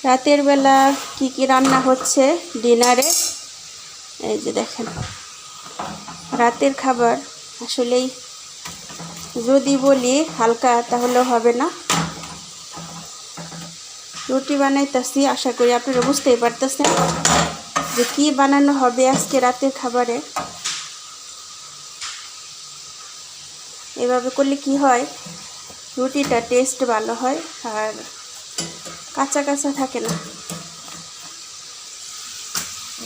রাতের বেলা কি কি রান্না হচ্ছে ডিনারে, এই যে দেখেন। রাতের খাবার আসলেই যদি বলি হালকা তাহলে হবে না। রুটি বানাইতেছি, আশা করি আপনারা বুঝতেই পারতেছেন যে কি বানানো হবে আজকে রাতের খাবারে। এভাবে করলে কি হয়, রুটিটা টেস্ট ভালো হয় আর কাঁচা কাঁচা থাকে না।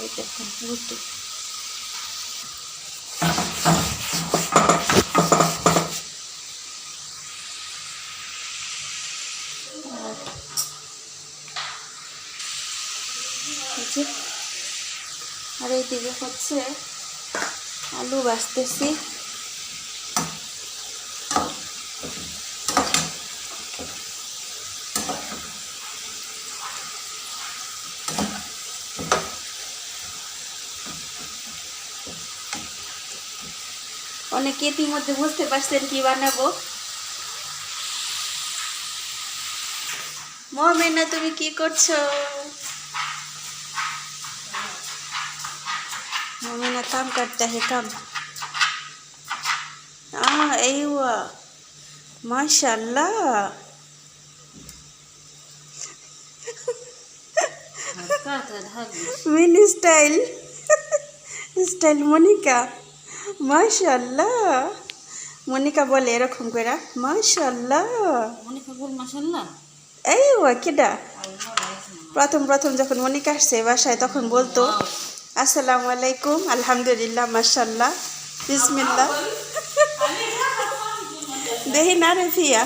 এই দেখেন রুটি, আর এইদিকে হচ্ছে আলু ভাজতেছি। অনেকে ইতিমধ্যে বুঝতে পারছেন কি বানাবো। মমিনা তুমি কি করছো? मम्मी काम करता है काम। अय्वा माशाल्लाह, मिनी स्टाइल स्टाइल मोनिका माशाल्लाह। मोनिका बोले एरकम करा माशाल्लाह। मोनिका बोल माशाल्लाह। अय्वा किडा प्रथम प्रथम जखन मोनिका आसছে বাসায় তখন বলতো আসসালামু আলাইকুম, আলহামদুলিল্লাহ, মাশাআল্লাহ, বিসমিল্লাহ। দেখি না রে ফিয়া,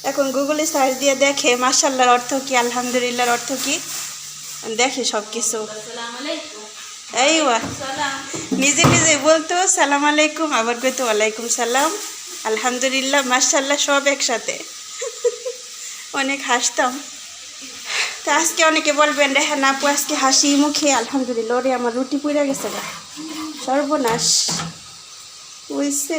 এখন গুগলে সার্চ দিয়ে দেখে মাশাআল্লাহর অর্থ কি, আলহামদুলিল্লাহর অর্থ কি, দেখে সব কিছু। এইওয়া নিজে নিজে বলতো সালাম আলাইকুম, আবার কইতো ওয়ালাইকুম সালাম, আলহামদুলিল্লাহ, মাশাআল্লাহ, সব একসাথে। অনেক হাসতাম। তো আজকে অনেকে বলবেন রেহান আপু আজকে হাসি মুখে, আলহামদুলিল্লাহ। ওরে আমার রুটি পুড়ে গেছে না, সর্বনাশ হইছে।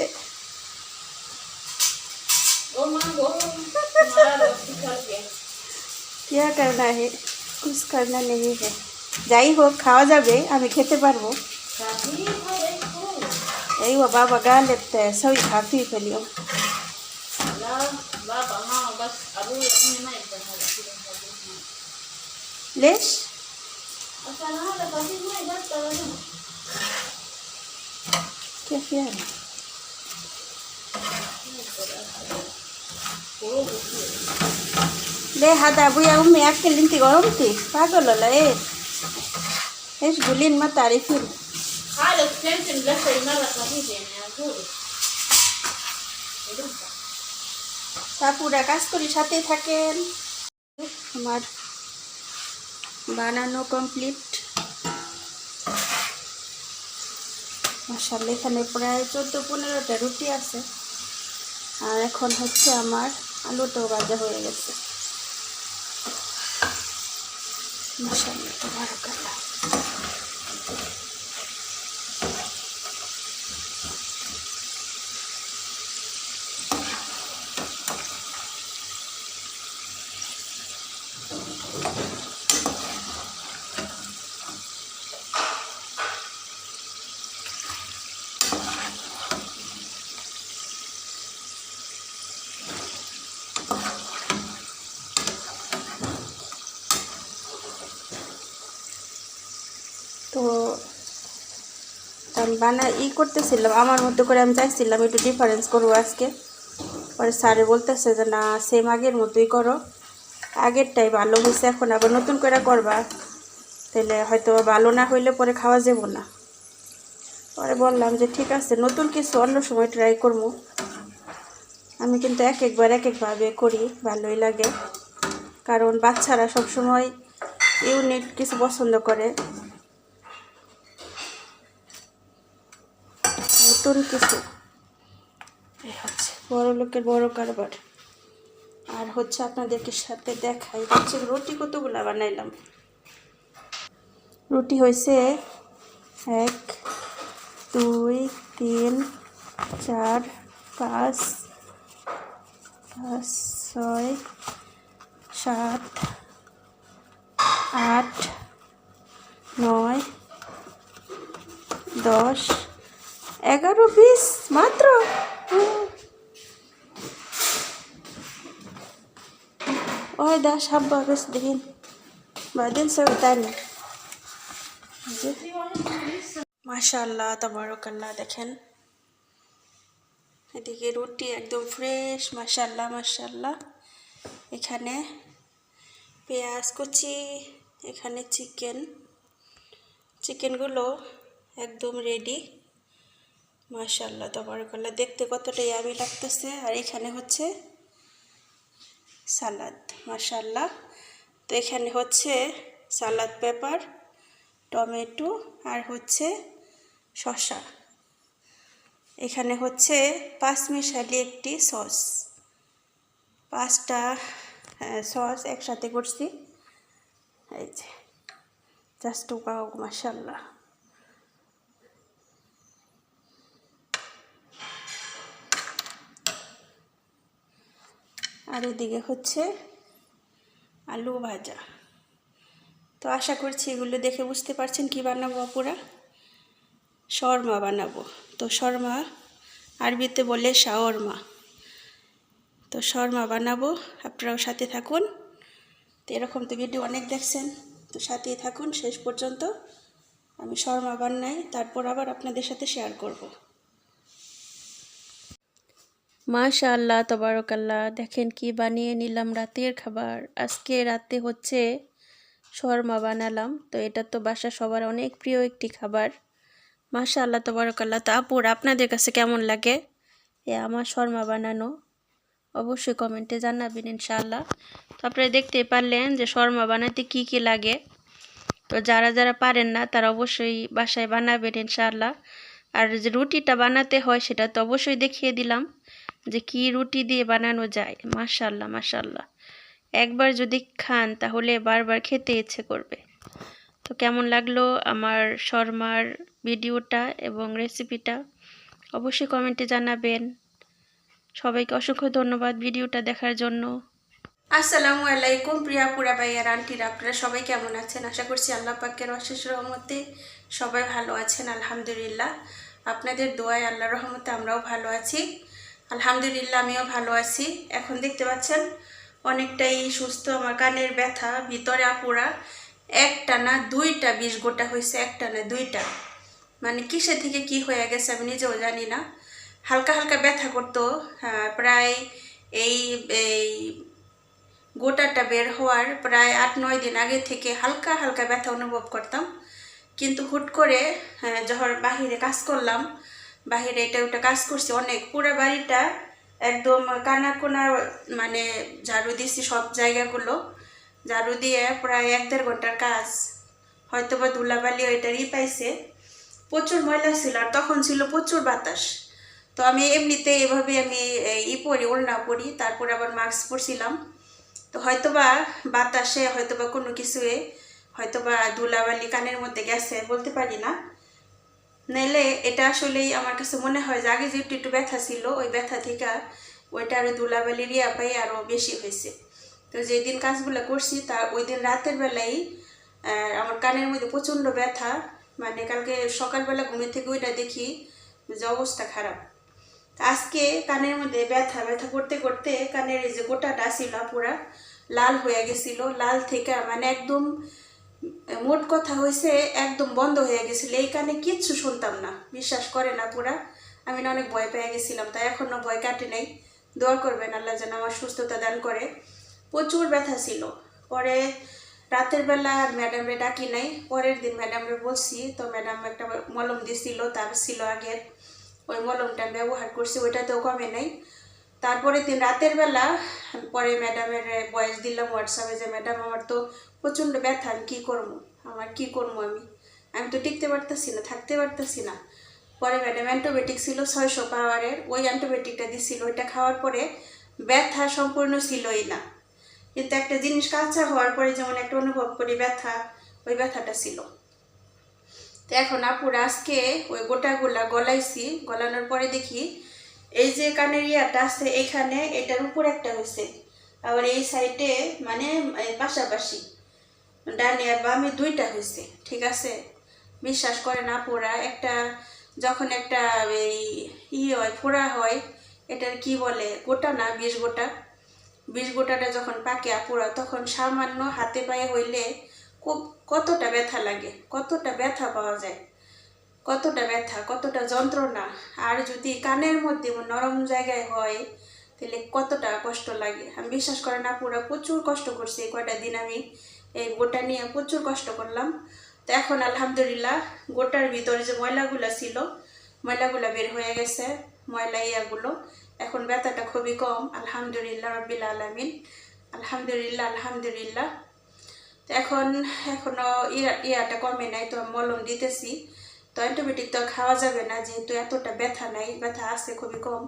क्या करना है, कुछ करना नहीं है। যাই হোক খাওয়া যাবে, আমি খেতে পারবো। এই বাবা গা লেপতে সবই খাফি ফেলিও। ليش؟ كيف يعني؟ ليه هذا أبويا أمي أكل أنت غرمتي पागल ولا إيه؟ إيش قولين ما تعرفين؟ خالص فهمت بس مرة خفيفة يعني أقول তারপরে কাজ করি, সাথে থাকেন। আমার বানানো কমপ্লিট মাশাআল্লাহ। এখানে প্রায় 14-15টা রুটি আছে। আর এখন হচ্ছে আমার আলুটাও ভাজা হয়ে গেছে মাশাআল্লাহ, তাবারাকাল্লাহ। তো আমি করতেছিলাম আমার মতো করে, আমি চাইছিলাম একটু ডিফারেন্স করবো আজকে। পরে স্যারে বলতেছে যে না, সেম আগের মতোই করো, আগেরটাই ভালো হয়েছে, এখন আবার নতুন করে করবা, তাহলে হয়তো ভালো না হইলে পরে খাওয়া যাব না। পরে বললাম যে ঠিক আছে, নতুন কিছু অন্য সময় ট্রাই করবো। আমি কিন্তু একবার একভাবে করি, ভালোই লাগে, কারণ বাচ্চারা সবসময় ইউনিক কিছু পছন্দ করে, নতুন কিছু। এই হচ্ছে বড় লোকের বড় কারবার। আর হচ্ছে আপনাদেরকে সাথে দেখাই হচ্ছে রুটি কতগুলা বানাইলাম। রুটি হয়েছে 1 2 3 4 5 6 7 10, 11 পিস মাত্র। ওই 10 হাব্বা বেশ দিন বাদিন সব তানি। মাশাআল্লাহ তাবারাকাল্লাহ, দেখেন এদিকে রুটি একদম ফ্রেশ, মাশাআল্লাহ মাশাআল্লাহ। এখানে পেঁয়াজ কুচি, এখানে চিকেনগুলো একদম রেডি, মাশাআল্লাহ তাবারাকাল্লাহ। দেখতে কতটা ইয়ামি লাগতেছে। আর এখানে হচ্ছে সালাদ, মাশাআল্লাহ। তো এখানে হচ্ছে সালাদ পেপার, টমেটো আর হচ্ছে শসা। এখানে হচ্ছে 5 মিশালি একটি সস, 5টা সস একসাথে করছি। এই যে জাস্ট ওয়াও, মাশাআল্লাহ। আর এদিকে হচ্ছে আলু ভাজা। তো আশা করছি এগুলো দেখে বুঝতে পারছেন কি বানাবো আপুরা। শর্মা বানাবো। তো শর্মা আরবিতে বলে শাওরমা। তো শর্মা বানাবো, আপনারাও সাথে থাকুন। তো এরকম তো ভিডিও অনেক দেখছেন, তো সাথেই থাকুন শেষ পর্যন্ত। আমি শর্মা বানাই, তারপর আবার আপনাদের সাথে শেয়ার করব। মাশাআল্লাহ তাবারাকাল্লাহ, দেখেন কি বানিয়ে নিলাম রাতের খাবার। আজকে রাতে হচ্ছে শর্মা বানালাম। তো এটা তো বাসা সবার অনেক প্রিয় একটি খাবার, মাশাআল্লাহ তাবারাকাল্লাহ। তো আপুর আপনাদের কাছে কেমন লাগে আমার শর্মা বানানো, অবশ্যই কমেন্টে জানাবেন ইনশাআল্লাহ। তো আপনারা দেখতে পারলেন যে শর্মা বানাতে কি কি লাগে। তো যারা যারা পারেন না তারা অবশ্যই বাসায় বানাবেন ইনশাআল্লাহ। আর যে রুটিটা বানাতে হয় সেটা তো অবশ্যই দেখিয়ে দিলাম যে কি রুটি দিয়ে বানানো যায়। মাশাআল্লাহ মাশাআল্লাহ, একবার যদি খান তাহলে বারবার খেতে ইচ্ছে করবে। তো কেমন লাগলো আমার শর্মার ভিডিওটা এবং রেসিপিটা অবশ্যই কমেন্টে জানাবেন। সবাইকে অসংখ্য ধন্যবাদ ভিডিওটা দেখার জন্য। আসসালামু আলাইকুম প্রিয়া পুরা ভাইয়ার আন্টিরা, আপনারা সবাই কেমন আছেন? আশা করছি আল্লাহ পাকের অশেষ রহমতে সবাই ভালো আছেন আলহামদুলিল্লাহ। আপনাদের দোয়ায় আল্লাহর রহমতে আমরাও ভালো আছি আলহামদুলিল্লাহ। আমিও ভালো আছি। এখন দেখতে পাচ্ছেন অনেকটাই সুস্থ। আমার কানের ব্যথা ভিতরে আপুরা একটা না দুইটা 20 গোটা হয়েছে, একটা না দুইটা, মানে কিসে থেকে কি হয়ে গেছে আমি নিজেও জানি না। হালকা হালকা ব্যথা করতো, প্রায় এই গোটাটা বের হওয়ার প্রায় 8-9 দিন আগে থেকে হালকা হালকা ব্যথা অনুভব করতাম। কিন্তু হুট করে যখন বাহিরে কাজ করলাম, বাহিরে এটা ওটা কাজ করছি অনেক, পুরো বাড়িটা একদম কানা কোনা মানে ঝাড়ু দিছি, সব জায়গাগুলো ঝাড়ু দিয়ে প্রায় 1-1.5 ঘন্টার কাজ। হয়তো বা ধুলাবালি ওইটারই পাইছে, প্রচুর ময়লা ছিল। আর তখন ছিল প্রচুর বাতাস। তো আমি এমনিতে এভাবে আমি পরি, ওড়না পরি, তারপরে আবার মাস্ক পরছিলাম। তো হয়তোবা বাতাসে হয়তোবা কোনো কিছুয়ে হয়তোবা ধুলাবালি কানের মধ্যে গেছে, বলতে পারি না। নাইলে এটা আসলেই আমার কাছে মনে হয় যে আগে যে একটু ব্যথা ছিল, ওই ব্যথা থেকে ওইটা আরও ধুলাবালির পাই আরও বেশি হয়েছে। তো যেদিন কাজগুলো করছি তার ওই দিন রাতের বেলায় আমার কানের মধ্যে প্রচণ্ড ব্যথা, মানে কালকে সকালবেলা ঘুমে থেকে ওইটা দেখি যে অবস্থা খারাপ। আজকে কানের মধ্যে ব্যথা ব্যথা করতে করতে কানের এই যে গোটাটা ছিল পুরা লাল হয়ে গেছিল। লাল থেকে মানে একদম মোট কথা হয়েছে একদম বন্ধ হয়ে গেছিল। এই কানে কিচ্ছু শুনতাম না, বিশ্বাস করে না পুরা। আমি না অনেক ভয় পেয়ে গেছিলাম, তাই এখনও ভয় কাটে নাই। দোয়া করবেন আল্লাহ যেন আমার সুস্থতা দান করে। প্রচুর ব্যথা ছিল। পরে রাতের বেলা আর ম্যাডামরে ডাকি নাই, পরের দিন ম্যাডামরে বলছি। তো ম্যাডাম একটা মলম দিছিল, তার ছিল আগের, ওই মলমটা ব্যবহার করছি, ওইটাতেও কমে নাই। তারপরে দিন রাতের বেলা পরে ম্যাডামের ভয়েস দিলাম হোয়াটসঅ্যাপে যে ম্যাডাম আমার তো প্রচণ্ড ব্যথা, আমি কী করবো, আমি তো টিকতে পারতেছি না, থাকতে পারতেছি না। পরে ম্যাডাম অ্যান্টিবায়োটিক ছিল 600 পাওয়ারের, ওই অ্যান্টিবায়োটিকটা দিছিল। ওইটা খাওয়ার পরে ব্যথা সম্পূর্ণ ছিলই না, কিন্তু একটা জিনিস কাঁচা হওয়ার পরে যেমন একটা অনুভব করি ব্যথা, ওই ব্যথাটা ছিল। তো এখন আপুরা আজকে ওই গোটাগুলা গলাইছি, গলানোর পরে দেখি এই যে কানের ইয়াটা আছে এখানে, এটার উপর একটা হয়েছে, আবার এই সাইডে মানে পাশাপাশি ডানে আর বামে দুইটা হয়েছে, ঠিক আছে। বিশ্বাস করে না পোড়া একটা যখন একটা এই হয় ফোড়া হয়, এটার কি বলে, গোটা না 20 গোটা, 20 গোটাটা যখন পাকে পোড়া তখন সামান্য হাতে পায়ে হইলে খুব কতটা ব্যথা লাগে, কতটা ব্যথা পাওয়া যায়, কতটা ব্যথা, কতটা যন্ত্রণা। আর যদি কানের মধ্যে নরম জায়গায় হয় তাহলে কতটা কষ্ট লাগে। আমি বিশ্বাস করে না পুরো প্রচুর কষ্ট করছি কয়টা দিন, আমি এই গোটা নিয়ে প্রচুর কষ্ট করলাম। তো এখন আলহামদুলিল্লাহ গোটার ভিতরে যে ময়লাগুলো ছিল ময়লাগুলো বের হয়ে গেছে, ময়লা ইয়াগুলো, এখন ব্যথাটা খুবই কম আলহামদুলিল্লাহ রাব্বিল আলামিন, আলহামদুলিল্লাহ আলহামদুলিল্লাহ। তো এখনো ইয়াটা কমে নাই, তো মলম দিতেছি। তো অ্যান্টিবায়োটিক তো খাওয়া যাবে না যেহেতু এতটা ব্যথা নাই, ব্যথা আছে খুবই কম,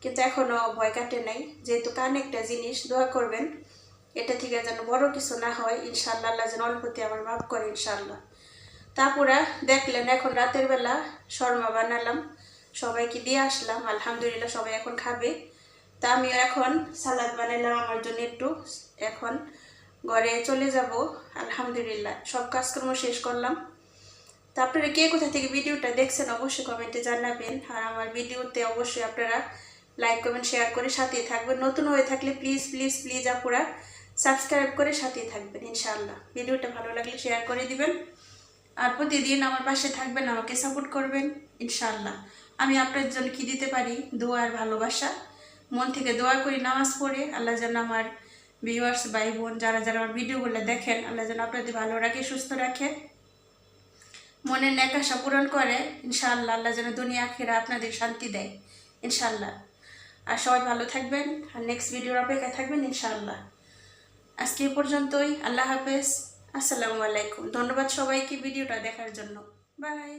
কিন্তু এখনো ভয় কাটে নাই। যেহেতু কান একটা জিনিস, দোয়া করবেন এটা থেকে যেন বড় কিছু না হয় ইনশাআল্লাহ, আল্লাহ যেন অল্পতে আমার মাফ করে ইনশাআল্লাহ। তারপরে দেখলেন এখন রাতের বেলা শর্মা বানালাম, সবাইকে দিয়ে আসলাম, আলহামদুলিল্লাহ সবাই এখন খাবে। তা আমিও এখন সালাদ বানালাম আমার জন্য একটু, এখন ঘরে চলে যাব আলহামদুলিল্লাহ। সব কাজকর্ম শেষ করলাম। তো আপনারা কে কোথা থেকে ভিডিওটা দেখছেন অবশ্যই কমেন্টে জানাবেন। আর আমার ভিডিওতে অবশ্যই আপনারা লাইক কমেন্ট শেয়ার করে সাথেই থাকবেন। নতুন হয়ে থাকলে প্লিজ প্লিজ প্লিজ আপনারা সাবস্ক্রাইব করে সাথেই থাকবেন ইনশাআল্লাহ। ভিডিওটা ভালো লাগলে শেয়ার করে দিবেন, আর প্রতিদিন আমার পাশে থাকবেন, আমাকে সাপোর্ট করবেন ইনশাআল্লাহ। আমি আপনার জন্য কি দিতে পারি, দোয়া আর ভালোবাসা। মন থেকে দোয়া করি নামাজ পড়ে আল্লাহ যেন আমার ভিউয়ার্স ভাই বোন যারা যারা আমার ভিডিওগুলো দেখেন আল্লাহ যেন আপনাদের ভালো রাখে, সুস্থ রাখে, মনের নেক আশা পূরণ করে ইনশাআল্লাহ। আল্লাহ যেন দুনিয়া আখিরা আপনাদের শান্তি দেয় ইনশাআল্লাহ। আর সবাই ভালো থাকবেন আর নেক্সট ভিডিওর অপেক্ষায় থাকবেন ইনশাআল্লাহ। আজকে এই পর্যন্তই, আল্লাহ হাফেজ, আসসালামু আলাইকুম। ধন্যবাদ সবাইকে ভিডিওটা দেখার জন্য, বাই।